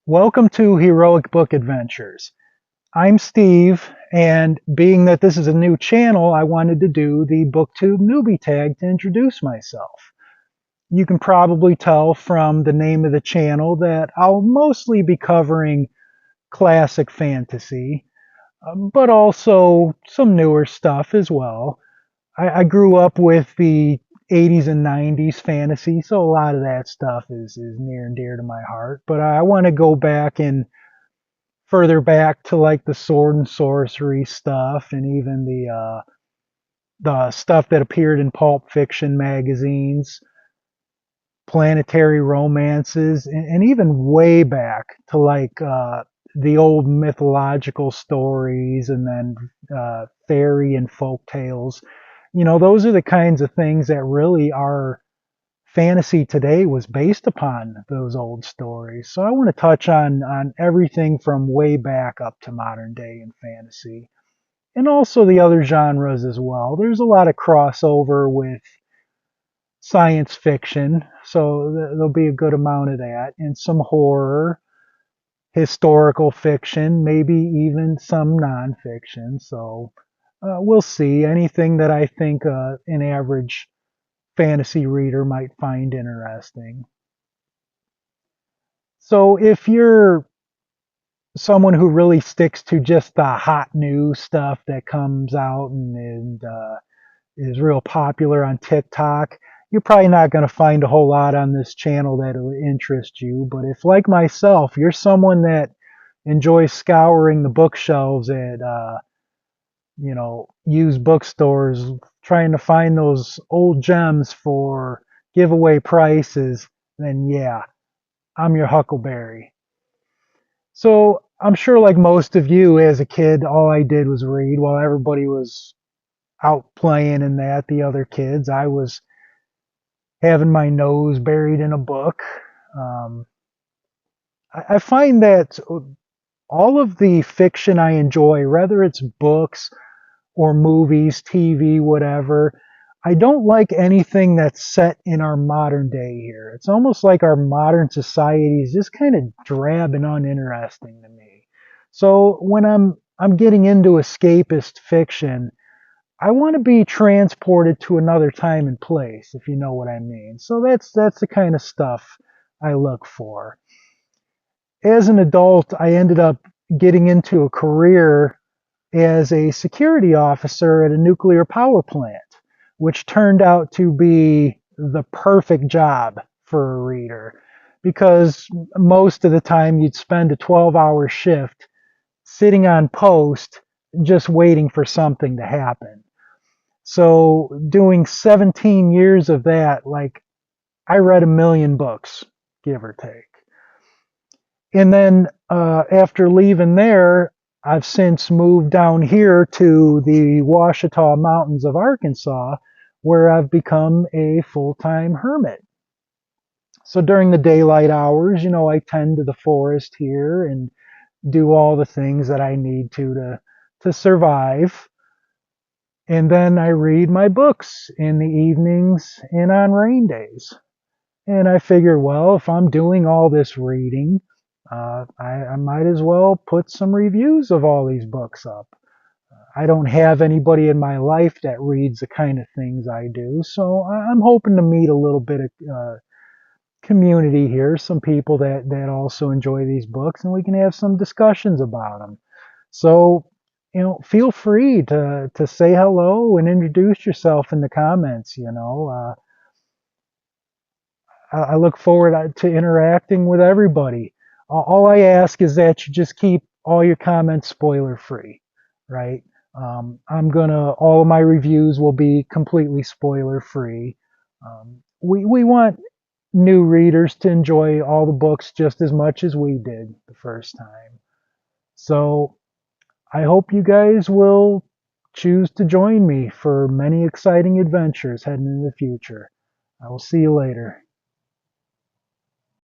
Welcome to Heroic Book Adventures. I'm Steve, and being that this is a new channel, I wanted to do the Booktube Newbie tag to introduce myself. You can probably tell from the name of the channel that I'll mostly be covering classic fantasy, but also some newer stuff as well. I grew up with the 80s and 90s fantasy, so a lot of that stuff is near and dear to my heart. But I want to go back and further back to like the sword and sorcery stuff and even the stuff that appeared in pulp fiction magazines, planetary romances, and even way back to like the old mythological stories and then fairy and folk tales. Those are the kinds of things that really are fantasy today was based upon those old stories. So I want to touch on everything from way back up to modern day in fantasy, and also the other genres as well. There's a lot of crossover with science fiction, so there'll be a good amount of that, and some horror, historical fiction, maybe even some nonfiction. So we'll see. Anything that I think an average fantasy reader might find interesting. So if you're someone who really sticks to just the hot new stuff that comes out and is real popular on TikTok, you're probably not going to find a whole lot on this channel that will interest you. But if, like myself, you're someone that enjoys scouring the bookshelves at, used bookstores, trying to find those old gems for giveaway prices, then yeah, I'm your huckleberry. So I'm sure, like most of you, as a kid, all I did was read while everybody was out playing and that, the other kids. I was having my nose buried in a book. Um, I find that all of the fiction I enjoy, whether it's books or movies, TV, whatever, I don't like anything that's set in our modern day here. It's almost like our modern society is just kind of drab and uninteresting to me. So when I'm getting into escapist fiction, I want to be transported to another time and place, if you know what I mean. So that's the kind of stuff I look for. As an adult, I ended up getting into a career as a security officer at a nuclear power plant, which turned out to be the perfect job for a reader because most of the time you'd spend a 12-hour shift sitting on post just waiting for something to happen. So doing 17 years of that, like I read a million books, give or take. And then after leaving there, I've since moved down here to the Ouachita Mountains of Arkansas, where I've become a full-time hermit. So during the daylight hours, I tend to the forest here and do all the things that I need to survive. And then I read my books in the evenings and on rain days. And I figured, well, if I'm doing all this reading, I might as well put some reviews of all these books up. I don't have anybody in my life that reads the kind of things I do, so I'm hoping to meet a little bit of community here, some people that also enjoy these books, and we can have some discussions about them. So, feel free to say hello and introduce yourself in the comments. I look forward to interacting with everybody. All I ask is that you just keep all your comments spoiler free, right? All of my reviews will be completely spoiler free. We want new readers to enjoy all the books just as much as we did the first time. So I hope you guys will choose to join me for many exciting adventures heading into the future. I will see you later.